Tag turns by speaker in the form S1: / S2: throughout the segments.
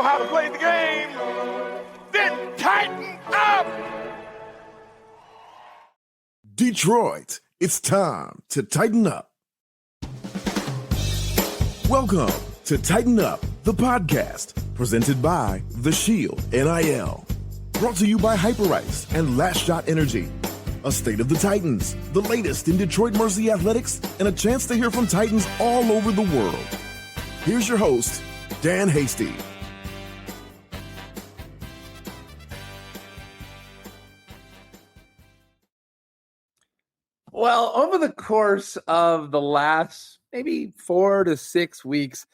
S1: know how to play the game, then tighten up.
S2: Detroit, it's time to tighten up. Welcome to Tighten Up, the podcast, presented by The Shield NIL. Brought to you by Hyperice and Last Shot Energy. A state of the Titans, the latest in Detroit Mercy athletics, and a chance to hear from Titans all over the world. Here's your host, Dan Hasty.
S3: Well, over the course of the last maybe 4 to 6 weeks,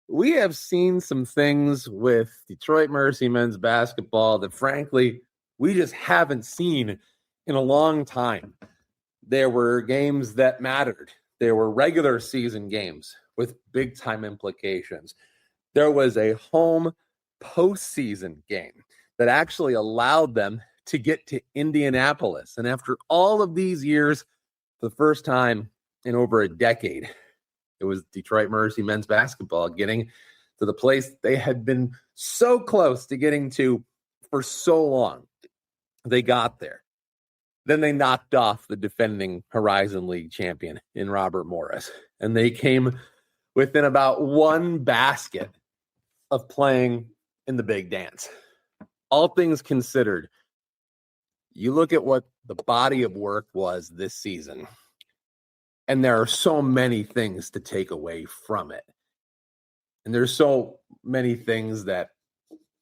S3: we have seen some things with Detroit Mercy men's basketball that, frankly, we just haven't seen in a long time. There were games that mattered. There were regular season games with big-time implications. There was a home postseason game that actually allowed them to get to Indianapolis. And after all of these years, for the first time in over a decade, it was Detroit Mercy men's basketball getting to the place they had been so close to getting to for so long. They got there. Then they knocked off the defending Horizon League champion in Robert Morris. And they came within about one basket of playing in the big dance. All things considered, you look at what the body of work was this season, and there are so many things to take away from it. And there's so many things that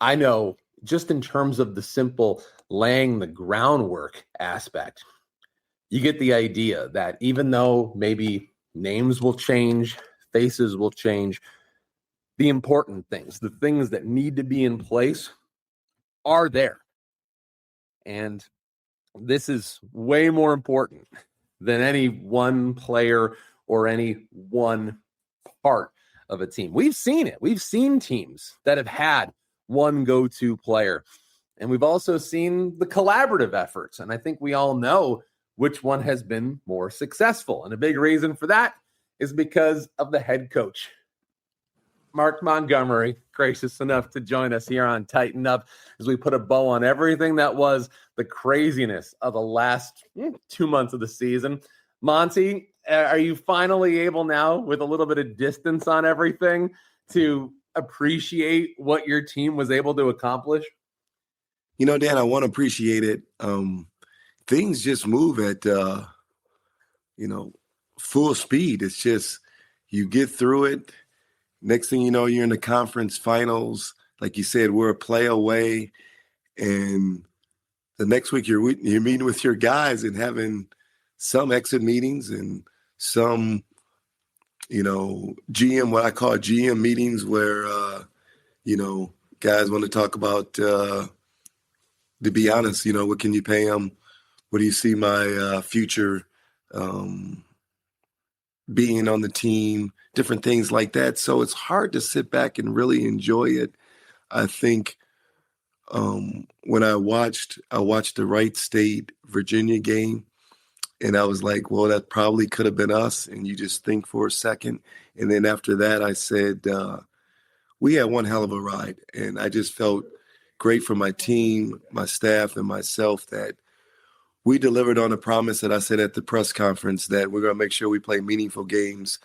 S3: I know just in terms of the simple laying the groundwork aspect. You get the idea that even though maybe names will change, faces will change, the important things, the things that need to be in place are there. And this is way more important than any one player or any one part of a team. We've seen it. We've seen teams that have had one go-to player. And we've also seen the collaborative efforts. And I think we all know which one has been more successful. And a big reason for that is because of the head coach, Mark Montgomery, gracious enough to join us here on Tighten Up as we put a bow on everything that was the craziness of the last 2 months of the season. Monty, are you finally able now, with a little bit of distance on everything, to appreciate what your team was able to accomplish?
S4: You know, Dan, I want to appreciate it. Things just move at, full speed. It's just you get through it. Next thing you know, you're in the conference finals. Like you said, we're a play away. And the next week you're meeting with your guys and having some exit meetings and some, what I call GM meetings where, guys want to talk about, to be honest, what can you pay them? What do you see my future being on the team? Different things like that. So it's hard to sit back and really enjoy it. I think when I watched the Wright State Virginia game, and I was like, well, that probably could have been us. And you just think for a second. And then after that, I said, we had one hell of a ride. And I just felt great for my team, my staff, and myself that we delivered on a promise that I said at the press conference that we're going to make sure we play meaningful games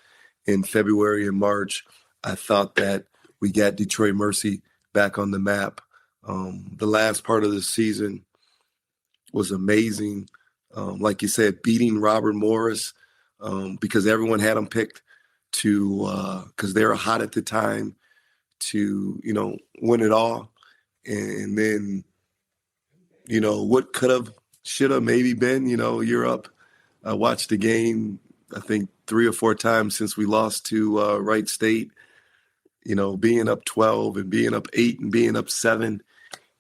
S4: in February and March. I thought that we got Detroit Mercy back on the map. The last part of the season was amazing. Like you said, beating Robert Morris because everyone had them picked because they were hot at the time to, win it all. And then, what could have, should have maybe been, you're up. I watched the game, I think 3 or 4 times since we lost to Wright State, being up 12 and being up 8 and being up 7,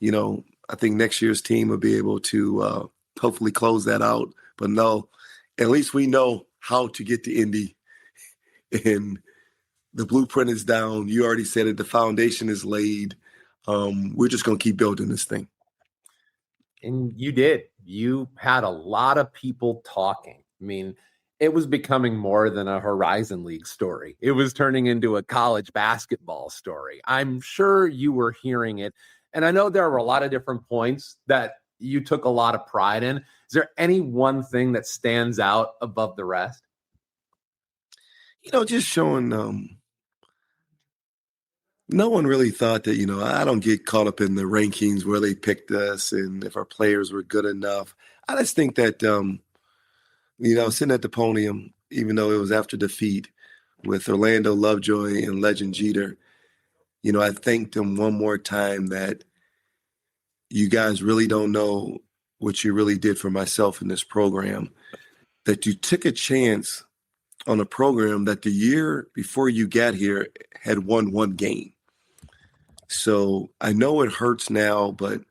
S4: I think next year's team will be able to hopefully close that out. But no, at least we know how to get to Indy. And the blueprint is down. You already said it. The foundation is laid. We're just going to keep building this thing.
S3: And you did. You had a lot of people talking. I mean, it was becoming more than a Horizon League story. It was turning into a college basketball story. I'm sure you were hearing it. And I know there were a lot of different points that you took a lot of pride in. Is there any one thing that stands out above the rest?
S4: Just showing no one really thought that, I don't get caught up in the rankings where they picked us and if our players were good enough. I just think that, sitting at the podium, even though it was after defeat with Orlando Lovejoy and Legend Jeter, I thanked them one more time that you guys really don't know what you really did for myself in this program, that you took a chance on a program that the year before you got here had won one game. So I know it hurts now, but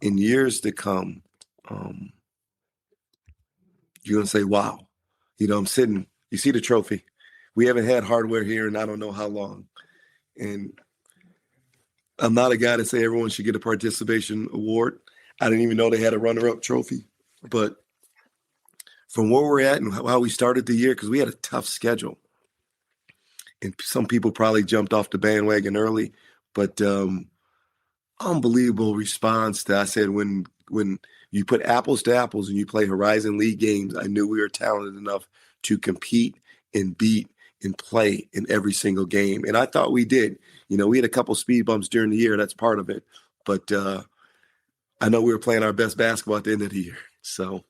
S4: in years to come, you're going to say, wow, I'm sitting, you see the trophy. We haven't had hardware here in I don't know how long. And I'm not a guy to say everyone should get a participation award. I didn't even know they had a runner-up trophy. But from where we're at and how we started the year, because we had a tough schedule. And some people probably jumped off the bandwagon early, but unbelievable response to, I said, when you put apples to apples and you play Horizon League games, I knew we were talented enough to compete and beat and play in every single game. And I thought we did. We had a couple speed bumps during the year. That's part of it. But I know we were playing our best basketball at the end of the year. So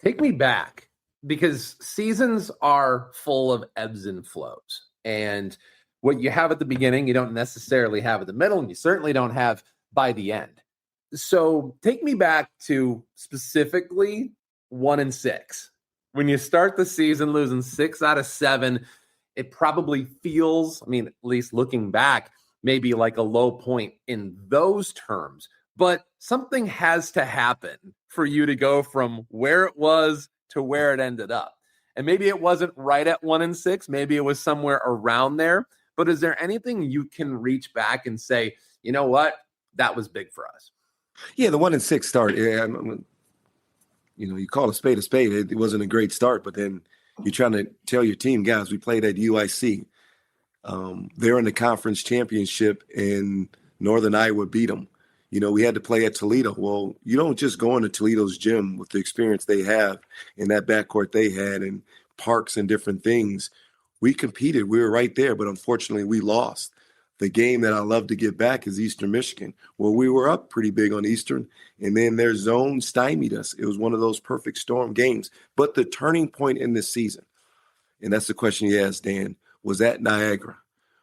S3: take me back, because seasons are full of ebbs and flows. And what you have at the beginning, you don't necessarily have at the middle, and you certainly don't have by the end. So take me back to specifically 1-6. When you start the season losing 6 out of 7, it probably feels, at least looking back, maybe like a low point in those terms. But something has to happen for you to go from where it was to where it ended up. And maybe it wasn't right at 1-6. Maybe it was somewhere around there. But is there anything you can reach back and say, you know what, that was big for us?
S4: Yeah, the 1-6 start. Yeah, you call a spade a spade. It wasn't a great start, but then you're trying to tell your team, guys, we played at UIC. They're in the conference championship, and Northern Iowa beat them. We had to play at Toledo. Well, you don't just go into Toledo's gym with the experience they have and that backcourt they had and parks and different things. We competed. We were right there, but unfortunately we lost. The game that I love to get back is Eastern Michigan. Well, we were up pretty big on Eastern, and then their zone stymied us. It was one of those perfect storm games. But the turning point in this season, and that's the question you asked, Dan, was at Niagara.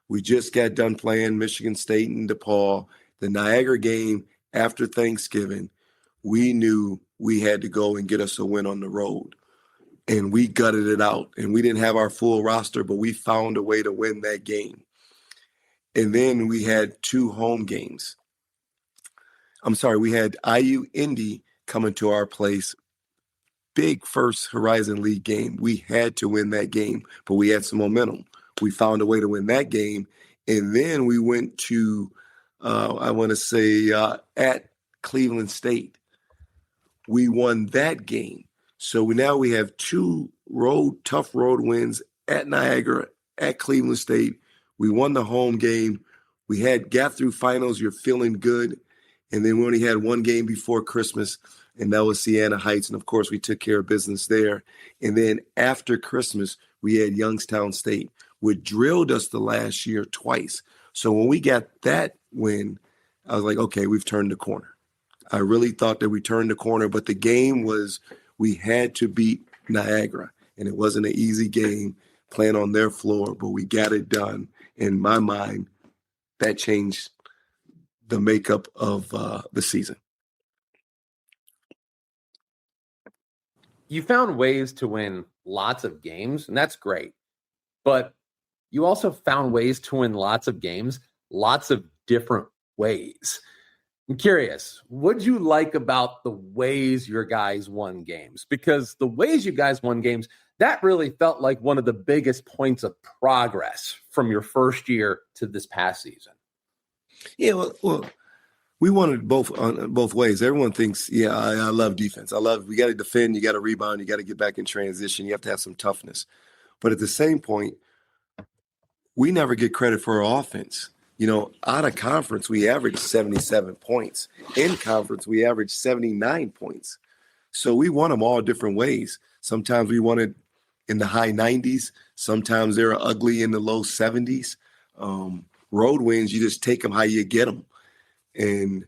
S4: We just got done playing Michigan State and DePaul. The Niagara game after Thanksgiving, we knew we had to go and get us a win on the road. And we gutted it out. And we didn't have our full roster, but we found a way to win that game. And then we had 2 home games. We had IU Indy coming to our place. Big first Horizon League game. We had to win that game, but we had some momentum. We found a way to win that game. And then we went to, at Cleveland State. We won that game. So now we have 2 tough road wins at Niagara, at Cleveland State. We won the home game. We got through finals. You're feeling good. And then we only had 1 game before Christmas, and that was Siena Heights. And, of course, we took care of business there. And then after Christmas, we had Youngstown State, which drilled us the last year twice. So when we got that win, I was like, okay, we've turned the corner. I really thought that we turned the corner, but the game was we had to beat Niagara, and it wasn't an easy game playing on their floor, but we got it done. In my mind, that changed the makeup of the season.
S3: You found ways to win lots of games, and that's great. But you also found ways to win lots of games, lots of different ways. I'm curious, what did you like about the ways your guys won games? Because the ways you guys won games, that really felt like one of the biggest points of progress from your first year to this past season.
S4: Yeah, well, We wanted both on both ways. Everyone thinks, yeah, I love defense. We got to defend, you got to rebound, you got to get back in transition, you have to have some toughness. But at the same point, we never get credit for our offense. Out of conference, we averaged 77 points. In conference, we averaged 79 points. So we won them all different ways. Sometimes we won it in the high 90s. Sometimes they're ugly in the low 70s. Road wins, you just take them how you get them. And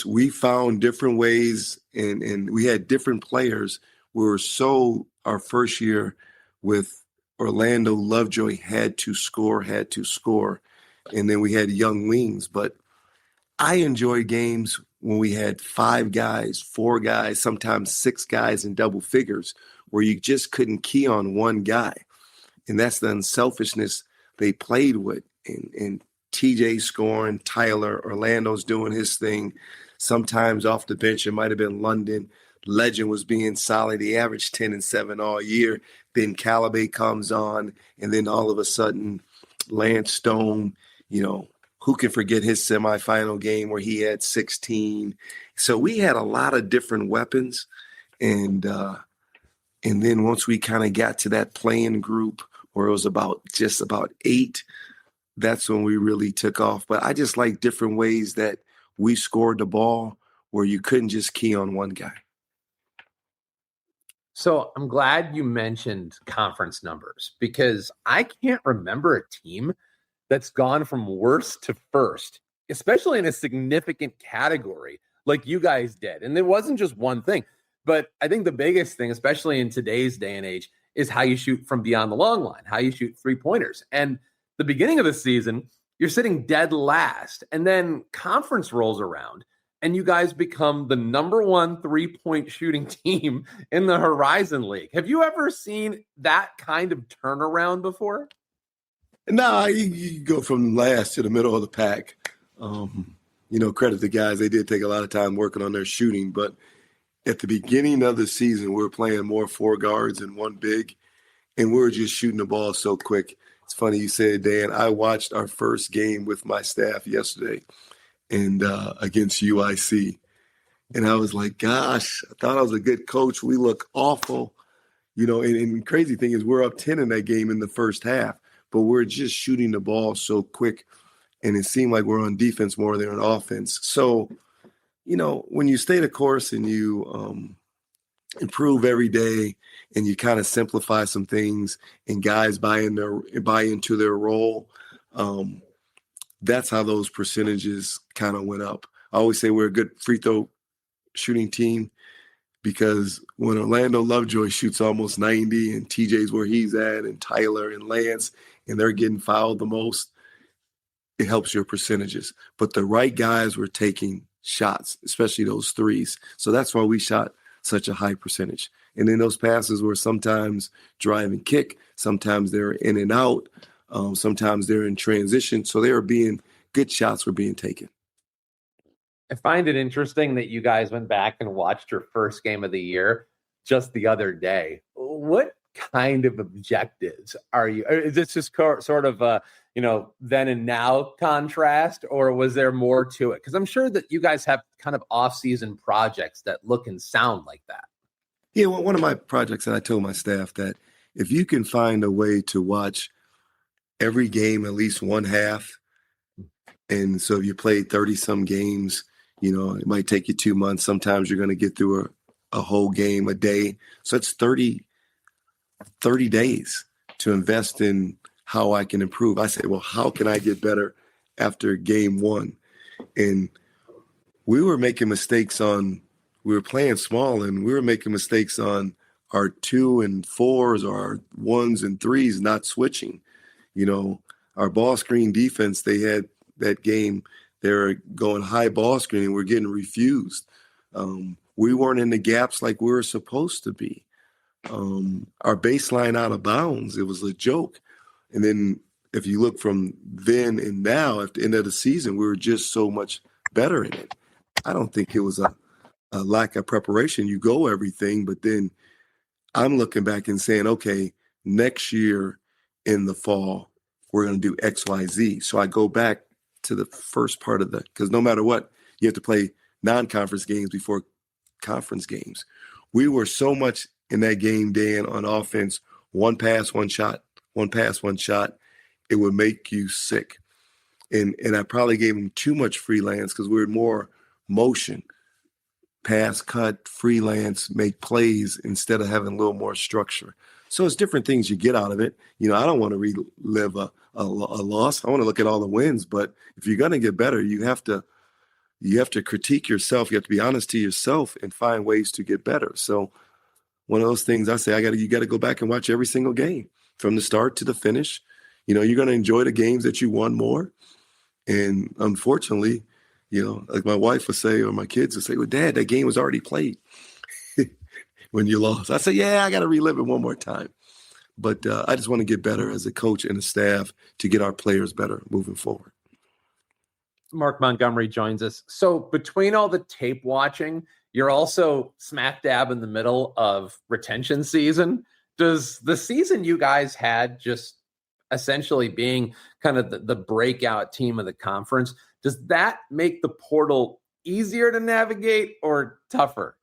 S4: we found different ways, and we had different players. Our first year with Orlando, Lovejoy had to score. And then we had young wings. But I enjoyed games when we had 5 guys, 4 guys, sometimes 6 guys in double figures, where you just couldn't key on one guy. And that's the unselfishness they played with. And TJ scoring, Tyler, Orlando's doing his thing. Sometimes off the bench, it might have been London. Legend was being solid. He averaged 10 and 7 all year. Then Calabay comes on, and then all of a sudden, Lance Stone, who can forget his semifinal game where he had 16? So we had a lot of different weapons. And then once we kind of got to that playing group where it was about 8, that's when we really took off. But I just like different ways that we scored the ball where you couldn't just key on one guy.
S3: So I'm glad you mentioned conference numbers, because I can't remember a team that's gone from worst to first, especially in a significant category like you guys did. And it wasn't just one thing, but I think the biggest thing, especially in today's day and age, is how you shoot from beyond the long line, how you shoot 3-pointers. And the beginning of the season, you're sitting dead last, and then conference rolls around and you guys become the number 1 3-point shooting team in the Horizon League. Have you ever seen that kind of turnaround before?
S4: No, you go from last to the middle of the pack. Credit the guys. They did take a lot of time working on their shooting, but at the beginning of the season, we were playing more 4 guards and 1 big, and we were just shooting the ball so quick. It's funny you said, Dan, I watched our first game with my staff yesterday and against UIC. And I was like, gosh, I thought I was a good coach. We look awful. And crazy thing is we're up 10 in that game in the first half, but we're just shooting the ball so quick. And it seemed like we're on defense more than on offense. So, when you stay the course and you improve every day and you kind of simplify some things and guys buy into their role, that's how those percentages kind of went up. I always say we're a good free throw shooting team, because when Orlando Lovejoy shoots almost 90 and TJ's where he's at and Tyler and Lance, and they're getting fouled the most, it helps your percentages. But the right guys were taking shots, especially those threes. So that's why we shot such a high percentage. And then those passes were sometimes drive and kick, sometimes they're in and out, sometimes they're in transition. So good shots were being taken.
S3: I find it interesting that you guys went back and watched your first game of the year just the other day. What kind of objectives are you? Is this just sort of a, then and now contrast, or was there more to it? Because I'm sure that you guys have kind of off-season projects that look and sound like that.
S4: Yeah, well, one of my projects that I told my staff that if you can find a way to watch every game at least one half, and so if you played 30-some games, it might take you 2 months. Sometimes you're going to get through a whole game a day. So it's 30 days to invest in how I can improve. I said, well, how can I get better after game 1? And we were making mistakes we were playing small, and we were making mistakes on our 2 and 4s or our 1s and 3s not switching. Our ball screen defense, they had that game, they were going high ball screen and we're getting refused. We weren't in the gaps like we were supposed to be. Our baseline out of bounds, it was a joke. And then if you look from then and now, at the end of the season, we were just so much better in it. I don't think it was a lack of preparation. You go everything, but then I'm looking back and saying, okay, next year in the fall, we're going to do X, Y, Z. So I go back to the first part of because no matter what, you have to play non-conference games before conference games. We were so much in that game, Dan, on offense, one pass, one shot, one pass, one shot. It would make you sick. And I probably gave him too much freelance because we were more motion, pass, cut, freelance, make plays instead of having a little more structure. So it's different things you get out of it. I don't want to relive a loss. I want to look at all the wins. But if you're going to get better, you have to critique yourself. You have to be honest to yourself and find ways to get better. So one of those things I say, you got to go back and watch every single game from the start to the finish. You're going to enjoy the games that you won more. And unfortunately, like my wife would say, or my kids would say, well, Dad, that game was already played when you lost. I say, yeah, I got to relive it one more time. But I just want to get better as a coach and a staff to get our players better moving forward.
S3: Mark Montgomery joins us. So between all the tape watching, you're also smack dab in the middle of retention season. Does the season you guys had, just essentially being kind of the breakout team of the conference, does that make the portal easier to navigate or tougher?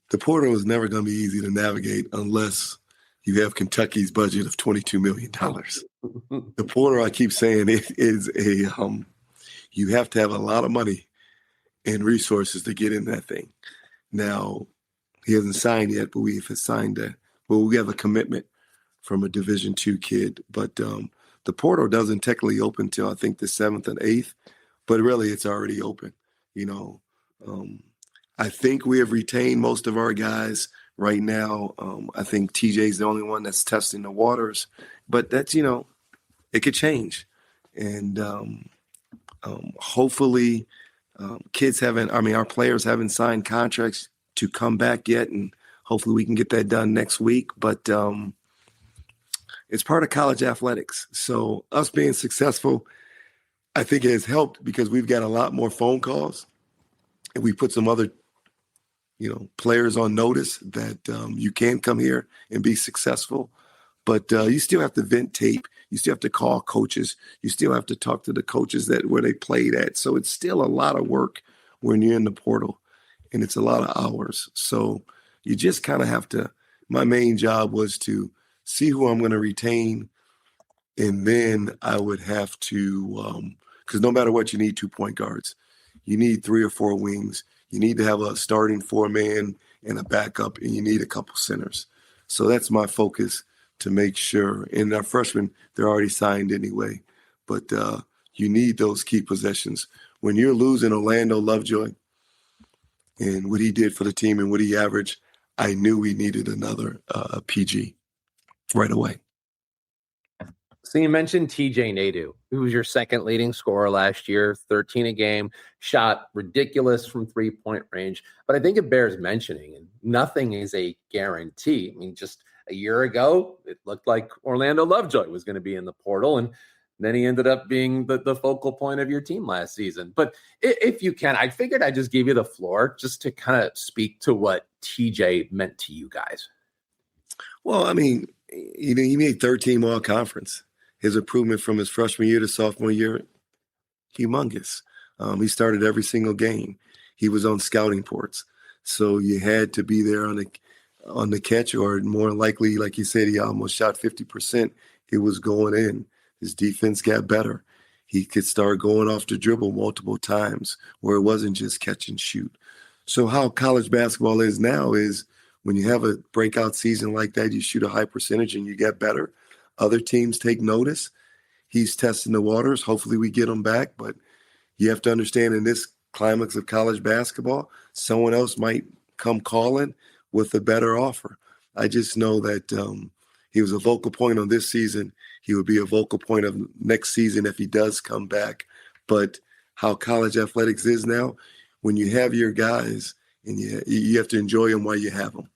S4: The portal is never going to be easy to navigate unless you have Kentucky's budget of $22 million. The portal, I keep saying, it is you have to have a lot of money and resources to get in that thing. Now, he hasn't signed yet, but we have signed that. Well, we have a commitment from a Division II kid. But the portal doesn't technically open till I think the 7th and 8th, but really it's already open. I think we have retained most of our guys right now. I think TJ's the only one that's testing the waters, but that's, it could change. And hopefully our players haven't signed contracts to come back yet. And hopefully we can get that done next week. But it's part of college athletics. So us being successful, I think it has helped because we've got a lot more phone calls and we put some other, players on notice that you can come here and be successful. But you still have to vent tape. You still have to call coaches. You still have to talk to the coaches where they played at. So it's still a lot of work when you're in the portal, and it's a lot of hours. So you just kind of have to. My main job was to see who I'm going to retain, and then I would have to, because no matter what, you need 2 point guards. You need 3 or 4 wings. You need to have a starting 4-man and a backup, and you need a couple centers. So that's my focus, to make sure. And our freshmen, they're already signed anyway. But you need those key possessions. When you're losing Orlando Lovejoy and what he did for the team and what he averaged, I knew we needed another PG right away.
S3: So you mentioned TJ Nadeau, who was your second leading scorer last year, 13 a game, shot ridiculous from 3-point range. But I think it bears mentioning, and nothing is a guarantee. I mean, just a year ago, it looked like Orlando Lovejoy was going to be in the portal, and then he ended up being the focal point of your team last season. But if you can, I figured I'd just give you the floor just to kind of speak to what TJ meant to you guys.
S4: Well, I mean, he made 13 all conference. His improvement from his freshman year to sophomore year, humongous. He started every single game. He was on scouting reports. So you had to be there on the catch, or more likely, like you said, he almost shot 50%. It was going in. His defense got better. He could start going off the dribble multiple times where it wasn't just catch and shoot. So how college basketball is now is when you have a breakout season like that, you shoot a high percentage and you get better. Other teams take notice. He's testing the waters. Hopefully we get him back. But you have to understand, in this climax of college basketball, someone else might come calling with a better offer. I just know that he was a vocal point on this season. He would be a vocal point of next season if he does come back. But how college athletics is now, when you have your guys, and you have to enjoy them while you have them.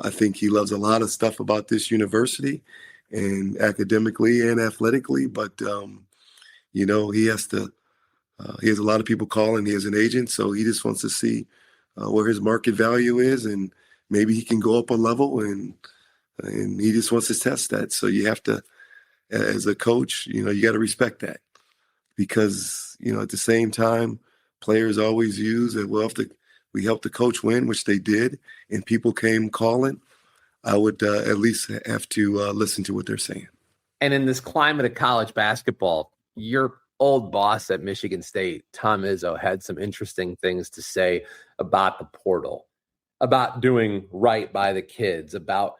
S4: I think he loves a lot of stuff about this university, and academically and athletically, but he has to. He has a lot of people calling. He has an agent, so he just wants to see where his market value is, and maybe he can go up a level, and he just wants to test that. So you have to, as a coach, you got to respect that. because, at the same time, players always use that, well, if we helped the coach win, which they did, and people came calling, I would at least have to listen to what they're saying.
S3: And in this climate of college basketball, your old boss at Michigan State, Tom Izzo, had some interesting things to say about the portal, about doing right by the kids, about,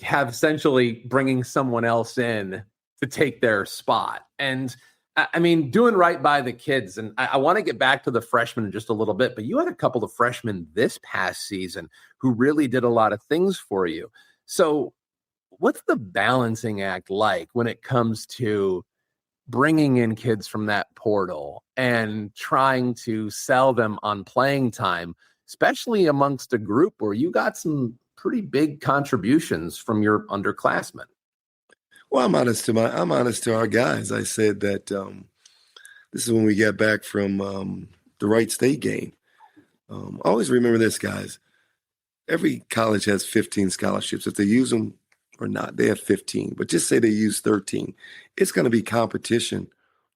S3: have essentially bringing someone else in to take their spot. And I mean, doing right by the kids. And I want to get back to the freshmen in just a little bit, but you had a couple of freshmen this past season who really did a lot of things for you. So what's the balancing act like when it comes to bringing in kids from that portal and trying to sell them on playing time, especially amongst a group where you got some pretty big contributions from your underclassmen?
S4: Well, I'm honest to our guys. I said that this is when we got back from the Wright State game. Always remember this, guys. Every college has 15 scholarships. If they use them or not, they have 15. But just say they use 13. It's going to be competition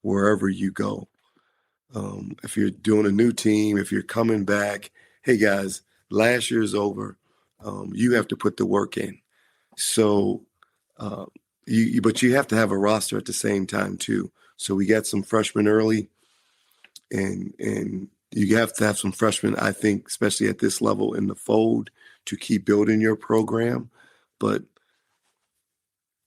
S4: wherever you go. If you're doing a new team, if you're coming back, hey, guys, last year's over. You have to put the work in. So but you have to have a roster at the same time too. So we got some freshmen early, and you have to have some freshmen, I think, especially at this level in the fold, to keep building your program. But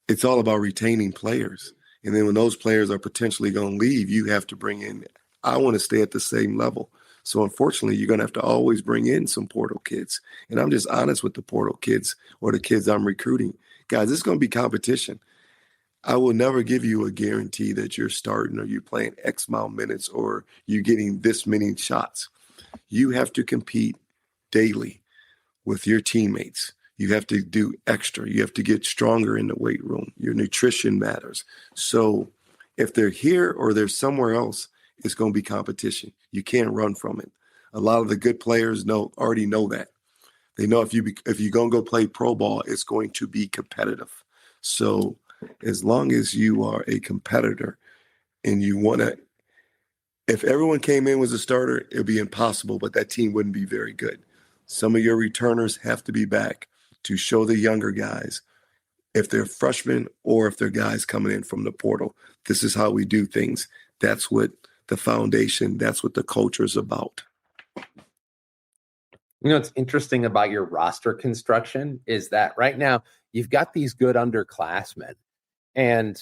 S4: it's all about retaining players. And then when those players are potentially going to leave, you have to bring in, I want to stay at the same level. So unfortunately, you're going to have to always bring in some portal kids. And I'm just honest with the portal kids or the kids I'm recruiting. Guys, it's going to be competition. I will never give you a guarantee that you're starting or you're playing X amount of minutes or you're getting this many shots. You have to compete daily with your teammates. You have to do extra. You have to get stronger in the weight room. Your nutrition matters. So if they're here or they're somewhere else, it's going to be competition. You can't run from it. A lot of the good players already know that. They know if you're going to go play pro ball, it's going to be competitive. So as long as you are a competitor and you want to, if everyone came in as a starter, it would be impossible, but that team wouldn't be very good. Some of your returners have to be back to show the younger guys, if they're freshmen or if they're guys coming in from the portal, this is how we do things. That's what the foundation, that's what the culture is about.
S3: What's interesting about your roster construction is that right now you've got these good underclassmen. And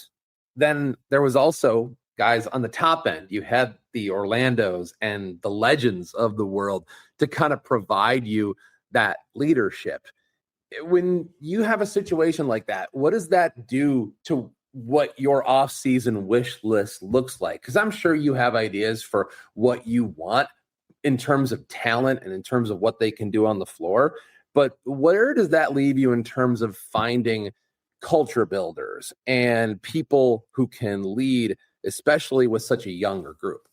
S3: then there was also guys on the top end. You had the Orlandos and the legends of the world to kind of provide you that leadership. When you have a situation like that, what does that do to what your off-season wish list looks like? Because I'm sure you have ideas for what you want in terms of talent and in terms of what they can do on the floor. But where does that leave you in terms of finding culture builders and people who can lead, especially with such a younger group?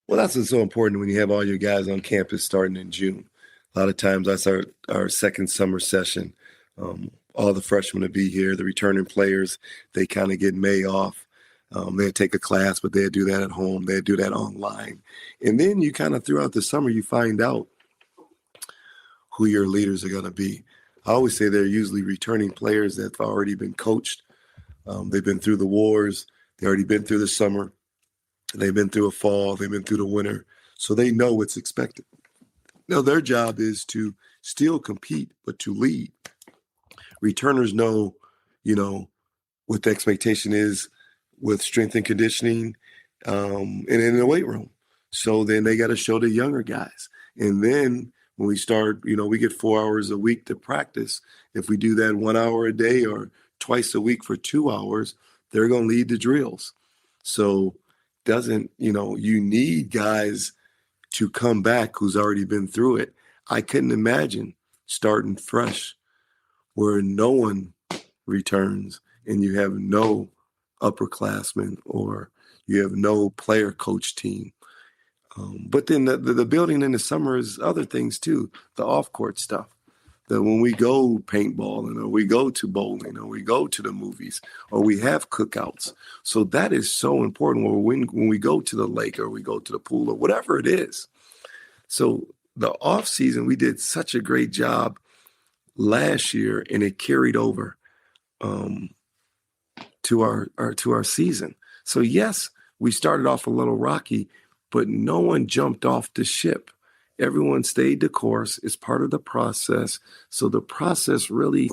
S4: Well, that's what's so important when you have all your guys on campus starting in June. A lot of times that's our second summer session. All the freshmen will be here. The returning players, they kind of get May off. They'll take a class, but they'll do that at home. They'll do that online. And then you kind of throughout the summer, you find out who your leaders are going to be. I always say they're usually returning players that have already been coached. They've been through the wars. They've already been through the summer. They've been through a fall. They've been through the winter. So they know what's expected. Now, their job is to still compete, but to lead. Returners know, what the expectation is with strength and conditioning and in the weight room. So then they got to show the younger guys. And then when we start, we get 4 hours a week to practice. If we do that 1 hour a day or twice a week for 2 hours, they're going to lead the drills. So you need guys to come back who's already been through it. I couldn't imagine starting fresh where no one returns and you have no upperclassmen or you have no player coach team. But then the building in the summer is other things too, the off-court stuff. that when we go paintballing or we go to bowling or we go to the movies or we have cookouts. So that is so important when we go to the lake or we go to the pool or whatever it is. So the off season, we did such a great job last year, and it carried over to our season. So yes, we started off a little rocky, but no one jumped off the ship. Everyone stayed the course. It's part of the process. So the process really,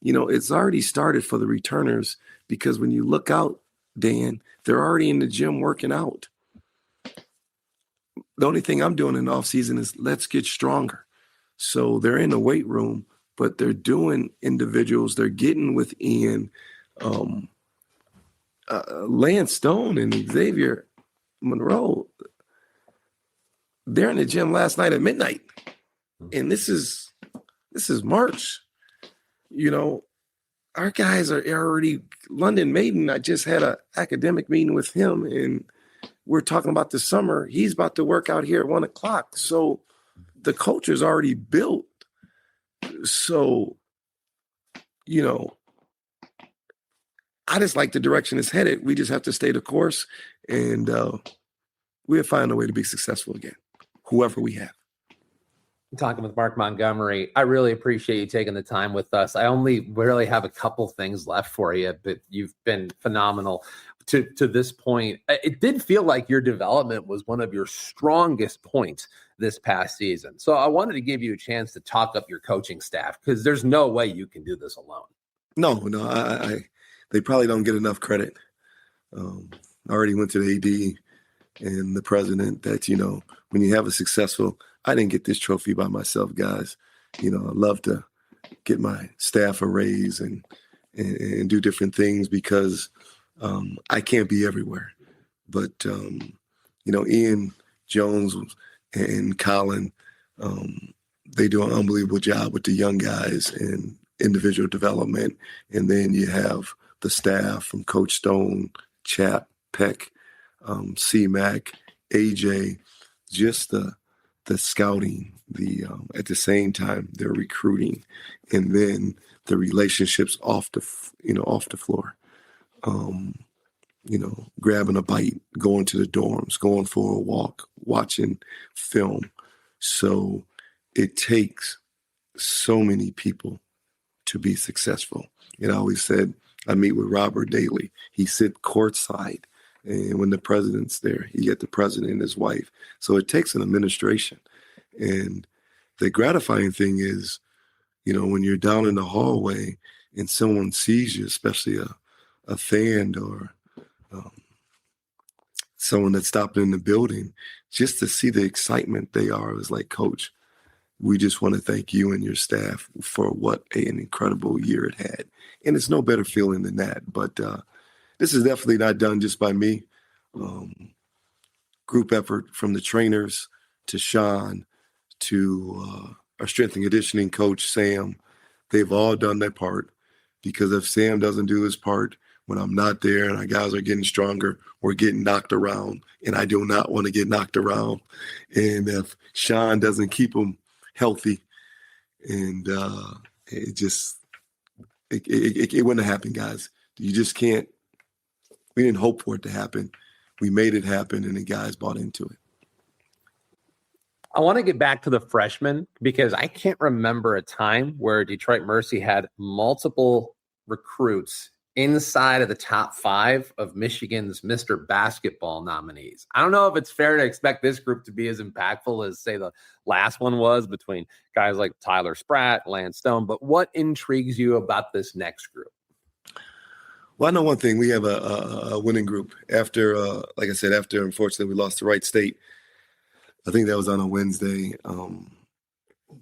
S4: it's already started for the returners, because when you look out, Dan, they're already in the gym working out. The only thing I'm doing in the off season is let's get stronger. So they're in the weight room, but they're doing individuals. They're getting within Lance Stone and Xavier Monroe. They're in the gym last night at midnight, and this is March. Our guys are already. London Maiden, I just had an academic meeting with him, and we're talking about the summer. He's about to work out here at 1:00. So the culture's already built. So, I just like the direction it's headed. We just have to stay the course, and we'll find a way to be successful again, whoever we have.
S3: Talking with Mark Montgomery, I really appreciate you taking the time with us. I only really have a couple things left for you, but you've been phenomenal to this point. It did feel like your development was one of your strongest points this past season. So I wanted to give you a chance to talk up your coaching staff, because there's no way you can do this alone.
S4: No, they probably don't get enough credit. I already went to the AD and the president that, when you have a successful, I didn't get this trophy by myself, guys. I love to get my staff a raise and do different things, because I can't be everywhere. But, Ian Jones and Colin, they do an unbelievable job with the young guys and individual development. And then you have the staff from Coach Stone, Chap, Peck, C-Mac, AJ, just the scouting, at the same time, they're recruiting, and then the relationships off the floor. Grabbing a bite, going to the dorms, going for a walk, watching film. So it takes so many people to be successful. And I always said, I meet with Robert daily. He sit courtside, and when the president's there, you get the president and his wife. So it takes an administration. And the gratifying thing is, when you're down in the hallway and someone sees you, especially a fan or someone that's stopping in the building, just to see the excitement they are, is like, Coach, we just want to thank you and your staff for what an incredible year it had. And it's no better feeling than that. But this is definitely not done just by me. Group effort from the trainers to Sean to our strength and conditioning coach, Sam. They've all done their part, because if Sam doesn't do his part, when I'm not there and our guys are getting stronger, we're getting knocked around, and I do not want to get knocked around. And if Sean doesn't keep them healthy, and it wouldn't have happened, guys. You just can't. We didn't hope for it to happen. We made it happen, and the guys bought into it.
S3: I want to get back to the freshmen, because I can't remember a time where Detroit Mercy had multiple recruits inside of the top 5 of Michigan's Mr. Basketball nominees. I don't know if it's fair to expect this group to be as impactful as, say, the last one was, between guys like Tyler Spratt, Lance Stone, but what intrigues you about this next group?
S4: Well, I know one thing. We have a winning group. After, like I said, after, unfortunately, we lost to Wright State. I think that was on a Wednesday.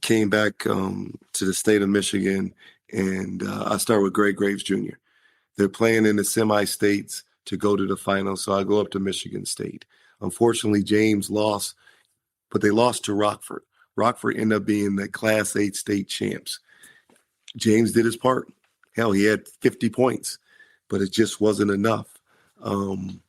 S4: Came back to the state of Michigan, and I started with Greg Graves Jr. They're playing in the semi-states to go to the finals, so I go up to Michigan State. Unfortunately, James lost, but they lost to Rockford. Rockford ended up being the Class 8 state champs. James did his part. Hell, he had 50 points, but it just wasn't enough. And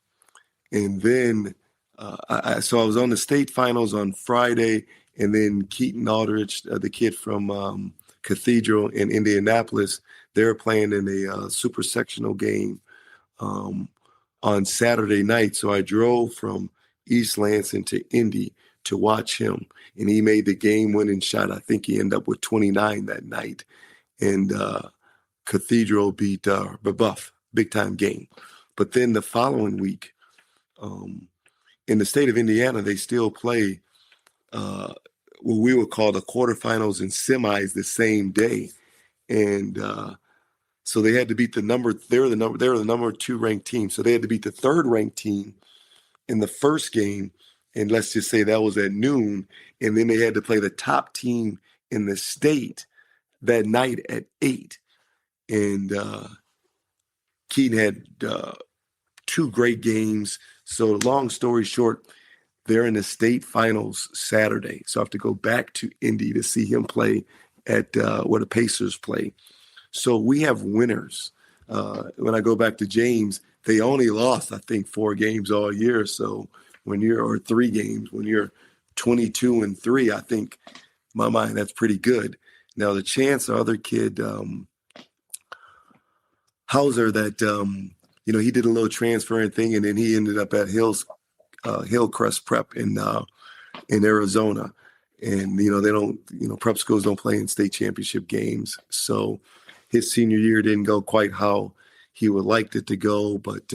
S4: then I was on the state finals on Friday, and then Keaton Aldridge, the kid from Cathedral in Indianapolis. They were playing in a super sectional game on Saturday night. So I drove from East Lansing to Indy to watch him, and he made the game-winning shot. I think he ended up with 29 that night, and Cathedral beat Buff, big-time game. But then the following week, in the state of Indiana, they still play what we would call the quarterfinals and semis the same day, and so they had to beat they were the number 2 ranked team, so they had to beat the 3rd ranked team in the first game, and let's just say that was at noon, and then they had to play the top team in the state that night at 8. And Keaton had 2 great games. So long story short, they're in the state finals Saturday. So I have to go back to Indy to see him play at where the Pacers play. So we have winners. When I go back to James, they only lost, I think, 4 games all year. So or 3 games, when you're 22-3, I think, in my mind, that's pretty good. Now, the chance the other kid, Hauser, that, he did a little transferring thing, and then he ended up at Hillcrest Prep in Arizona. And, they don't, prep schools don't play in state championship games. So his senior year didn't go quite how he would like it to go, but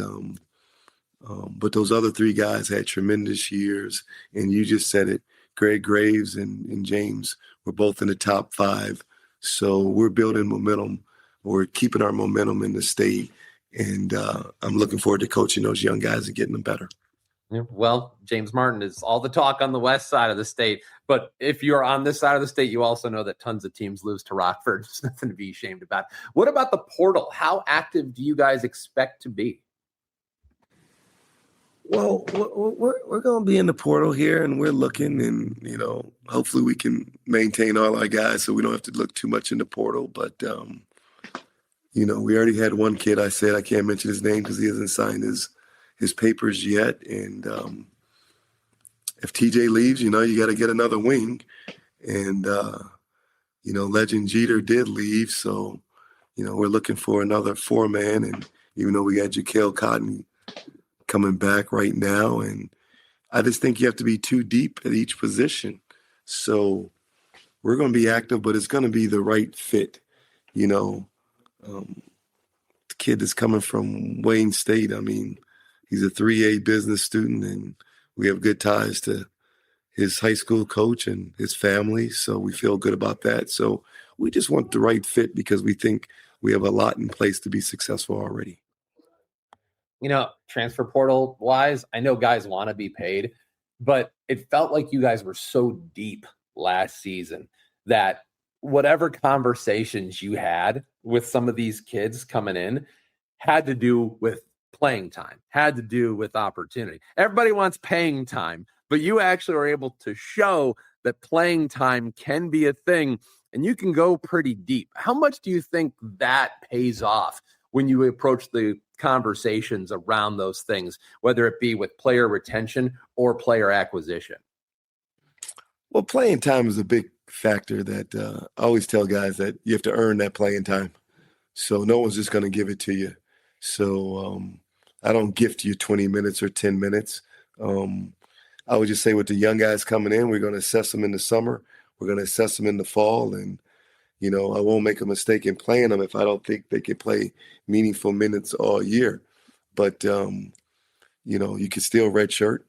S4: those other 3 guys had tremendous years, and you just said it. Greg Graves and James were both in the top 5. So we're building momentum. We're keeping our momentum in the state, and I'm looking forward to coaching those young guys and getting them better.
S3: Yeah, well, James Martin is all the talk on the west side of the state, but if you're on this side of the state, you also know that tons of teams lose to Rockford. There's nothing to be ashamed about. What about the portal? How active do you guys expect to be?
S4: Well, we're going to be in the portal here, and we're looking, and, hopefully we can maintain all our guys so we don't have to look too much in the portal. But, we already had one kid, I said, I can't mention his name because he hasn't signed his papers yet. And if TJ leaves, you got to get another wing. And, Legend Jeter did leave. So, we're looking for another 4-man. And even though we got Jaquel Cotton coming back right now, and I just think you have to be too deep at each position. So we're going to be active, but it's going to be the right fit. The kid that's coming from Wayne State, I mean, he's a 3A business student, and we have good ties to his high school coach and his family, so we feel good about that. So we just want the right fit because we think we have a lot in place to be successful already.
S3: Transfer portal wise, I know guys want to be paid, but it felt like you guys were so deep last season that whatever conversations you had with some of these kids coming in had to do with playing time, had to do with opportunity. Everybody wants paying time, but you actually are able to show that playing time can be a thing, and you can go pretty deep. How much do you think that pays off when you approach the conversations around those things, whether it be with player retention or player acquisition?
S4: Well, playing time is a big factor that I always tell guys that you have to earn that playing time. So no one's just going to give it to you. So I don't gift you 20 minutes or 10 minutes. I would just say with the young guys coming in, we're going to assess them in the summer. We're going to assess them in the fall. And, I won't make a mistake in playing them if I don't think they can play meaningful minutes all year. But, you can still redshirt.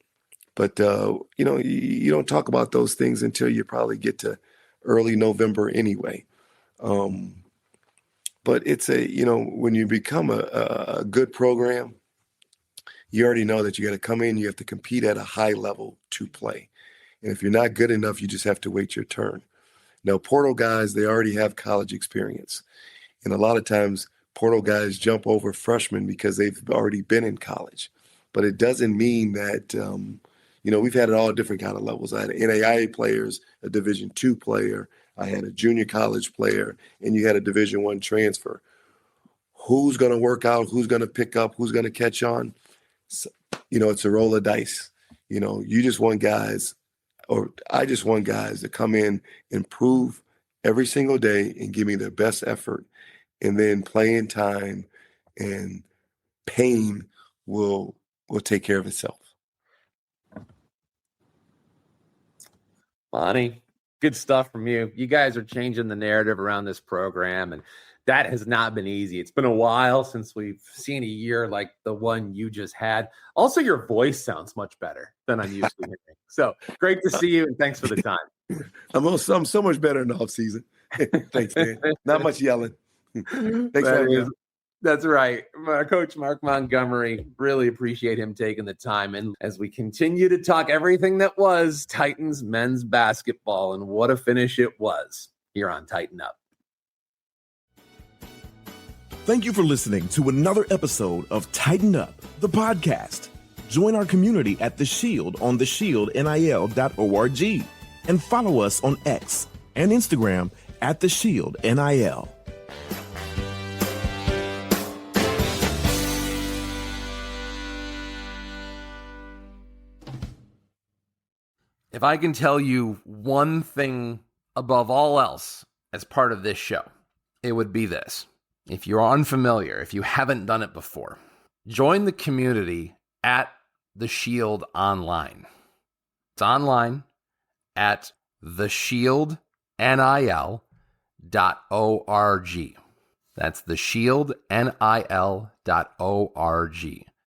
S4: But, you don't talk about those things until you probably get to early November anyway. But it's when you become a good program, you already know that you got to come in, you have to compete at a high level to play. And if you're not good enough, you just have to wait your turn. Now, portal guys, they already have college experience. And a lot of times, portal guys jump over freshmen because they've already been in college. But it doesn't mean that, we've had it all different kind of levels. I had NAIA players, a Division II player. I had a junior college player, and you had a Division I transfer. Who's going to work out? Who's going to pick up? Who's going to catch on? It's a roll of dice. You just want guys, or I just want guys to come in, improve every single day and give me their best effort. And then playing time and pain will take care of itself.
S3: Bonnie, good stuff from you. You guys are changing the narrative around this program, and that has not been easy. It's been a while since we've seen a year like the one you just had. Also, your voice sounds much better than I'm used to hearing. So great to see you, and thanks for the time.
S4: I'm so much better in the off season. Thanks, man. Not much yelling. Thanks for having me.
S3: That's right. Coach Mark Montgomery, really appreciate him taking the time. And as we continue to talk everything that was Titans men's basketball, and what a finish it was here on Tighten Up.
S2: Thank you for listening to another episode of Tighten Up, the podcast. Join our community at The Shield on theshieldnil.org and follow us on X and Instagram at The Shield NIL.
S3: If I can tell you one thing above all else as part of this show, it would be this. If you're unfamiliar, if you haven't done it before, join the community at The Shield Online. It's online at theshieldnil.org. That's theshieldnil.org.